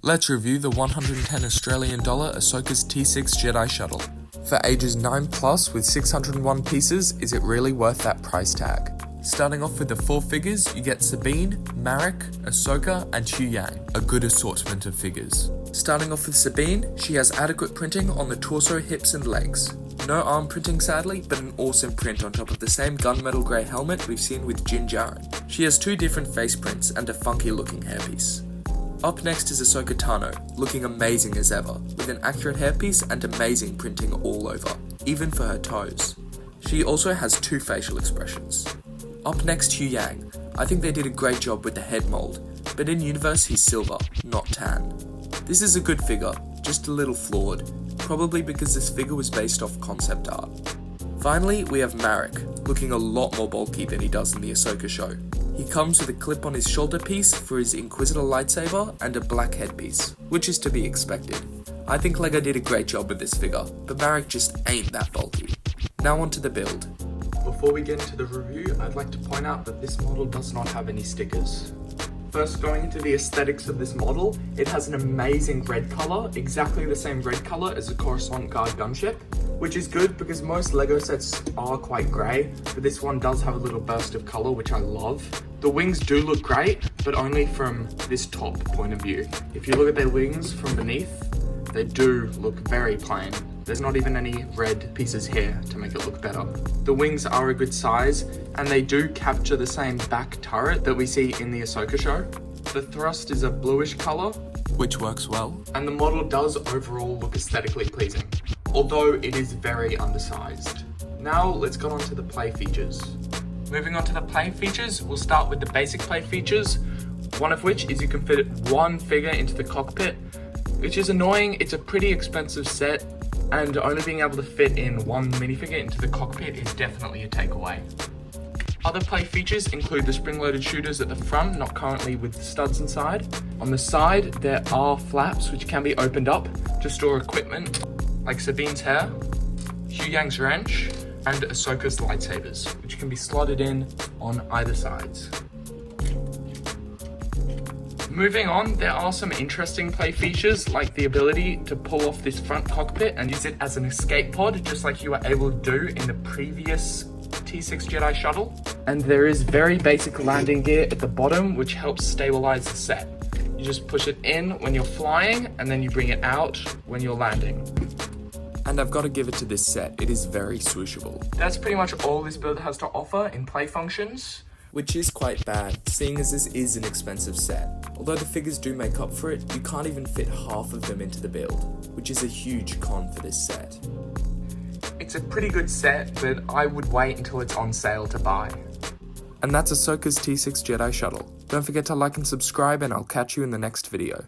Let's review the $110 Australian Ahsoka's T-6 Jedi Shuttle. For ages 9 plus with 601 pieces, is it really worth that price tag? Starting off with the 4 figures, you get Sabine, Marek, Ahsoka, and Huyang, a good assortment of figures. Starting off with Sabine, she has adequate printing on the torso, hips, and legs. No arm printing sadly, but an awesome print on top of the same gunmetal grey helmet we've seen with Din Djarin. She has 2 different face prints and a funky looking hairpiece. Up next is Ahsoka Tano, looking amazing as ever, with an accurate hairpiece and amazing printing all over, even for her toes. She also has 2 facial expressions. Up next, Huyang. I think they did a great job with the head mold, but in universe he's silver, not tan. This is a good figure, just a little flawed, probably because this figure was based off concept art. Finally, we have Marek, looking a lot more bulky than he does in the Ahsoka show. He comes with a clip on his shoulder piece for his Inquisitor lightsaber and a black headpiece, which is to be expected. I think LEGO did a great job with this figure, but Marek just ain't that bulky. Now onto the build. Before we get into the review, I'd like to point out that this model does not have any stickers. First, going into the aesthetics of this model, it has an amazing red colour, exactly the same red colour as the Coruscant Guard gunship, which is good because most LEGO sets are quite grey, but this one does have a little burst of colour, which I love. The wings do look great, but only from this top point of view. If you look at their wings from beneath, they do look very plain. There's not even any red pieces here to make it look better. The wings are a good size, and they do capture the same back turret that we see in the Ahsoka show. The thrust is a bluish colour, which works well, and the model does overall look aesthetically pleasing, although it is very undersized. Now let's go on to the play features. Moving on to the play features, we'll start with the basic play features, one of which is you can fit 1 figure into the cockpit, which is annoying. It's a pretty expensive set, and only being able to fit in 1 minifigure into the cockpit is definitely a takeaway. Other play features include the spring-loaded shooters at the front, not currently with studs inside. On the side, there are flaps which can be opened up to store equipment, like Sabine's hair, Huyang's wrench, and Ahsoka's lightsabers, which can be slotted in on either sides. Moving on, there are some interesting play features, like the ability to pull off this front cockpit and use it as an escape pod, just like you were able to do in the previous T-6 Jedi Shuttle. And there is very basic landing gear at the bottom, which helps stabilize the set. You just push it in when you're flying, and then you bring it out when you're landing. And I've got to give it to this set, it is very swooshable. That's pretty much all this build has to offer in play functions, which is quite bad, seeing as this is an expensive set. Although the figures do make up for it, you can't even fit half of them into the build, which is a huge con for this set. It's a pretty good set, but I would wait until it's on sale to buy. And that's Ahsoka's T-6 Jedi Shuttle. Don't forget to like and subscribe, and I'll catch you in the next video.